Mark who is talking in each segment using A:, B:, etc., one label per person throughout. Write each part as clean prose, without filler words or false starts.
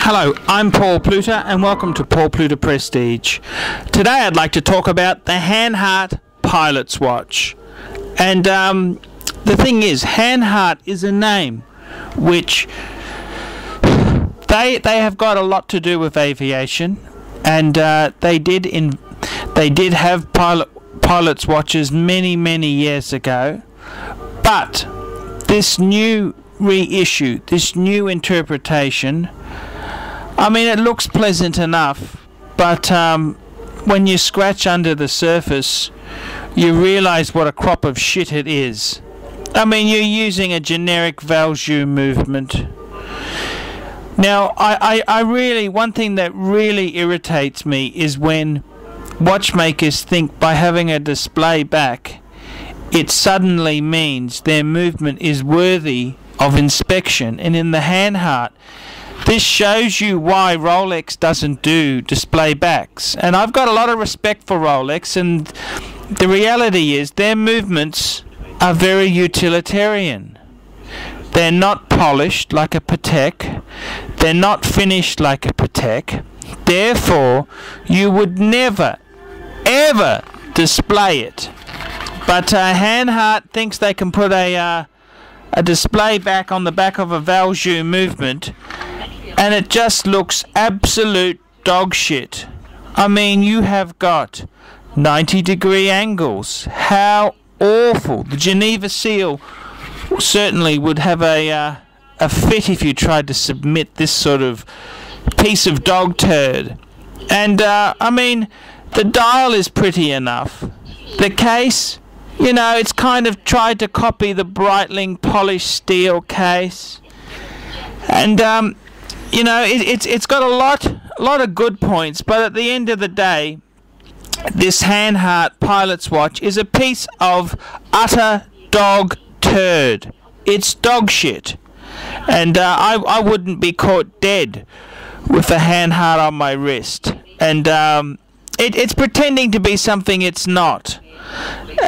A: Hello, I'm Paul Pluta and welcome to Paul Pluta Prestige. Today I'd like to talk about the Hanhart Pilot's Watch. And the thing is, Hanhart is a name which they have got a lot to do with aviation, and they did have pilot's watches many years ago. But this new reissue, this new interpretation, I mean, it looks pleasant enough, but when you scratch under the surface, you realize what a crop of shit it is. I mean, you're using a generic value movement. Now, I really, one thing that really irritates me is when watchmakers think by having a display back, it suddenly means their movement is worthy of inspection. And in the Hanhart, this shows you why Rolex doesn't do display backs. And I've got a lot of respect for Rolex, and the reality is their movements are very utilitarian. They're not polished like a Patek. They're not finished like a Patek. Therefore, you would never, ever display it. But Hanhart thinks they can put a display back on the back of a value movement, and it just looks absolute dog shit. I mean, you have got 90-degree angles. How awful. The Geneva seal certainly would have a fit if you tried to submit this sort of piece of dog turd. And I mean, the dial is pretty enough. The case, you know, it's kind of tried to copy the Breitling polished steel case. And you know, it's got a lot of good points, but at the end of the day, this Hanhart Pilot's Watch is a piece of utter dog turd. It's dog shit, and I wouldn't be caught dead with a Hanhart on my wrist. And it's pretending to be something it's not.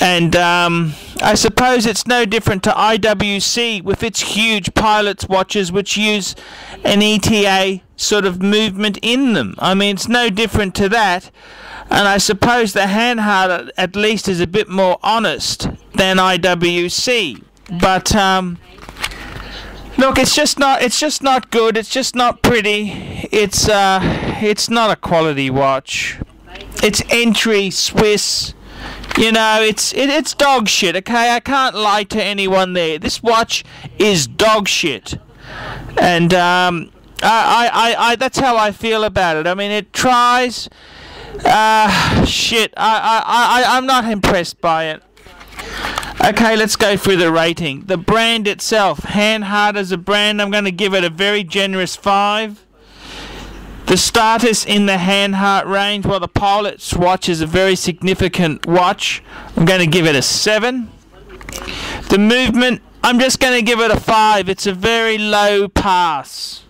A: And I suppose it's no different to IWC with its huge pilot's watches which use an ETA sort of movement in them. I mean, it's no different to that. And I suppose the Hanhart at least is a bit more honest than IWC. But look, it's just not good. It's just not pretty. It's not a quality watch. It's entry Swiss. You know, it's dog shit, okay? I can't lie to anyone there. This watch is dog shit. And that's how I feel about it. I mean, it tries. Shit. I'm not impressed by it. Okay, let's go through the rating. The brand itself, Hanhart as a brand, I'm going to give it a very generous 5. The status in the Hanhart range, well, the Pilot's Watch is a very significant watch. I'm going to give it a 7. The movement, I'm just going to give it a 5. It's a very low pass.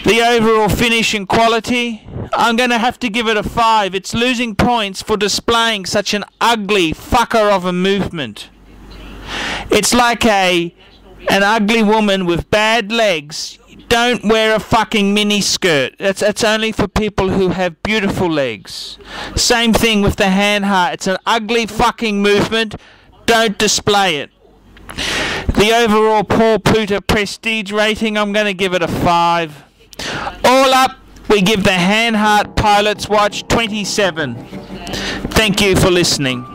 A: The overall finish and quality, I'm going to have to give it a 5. It's losing points for displaying such an ugly fucker of a movement. It's like an ugly woman with bad legs. Don't wear a fucking mini skirt. That's only for people who have beautiful legs. Same thing with the Hanhart. It's an ugly fucking movement. Don't display it. The overall Paul Pluta Prestige rating, I'm going to give it a 5. All up, we give the Hanhart Pilot's Watch 27. Thank you for listening.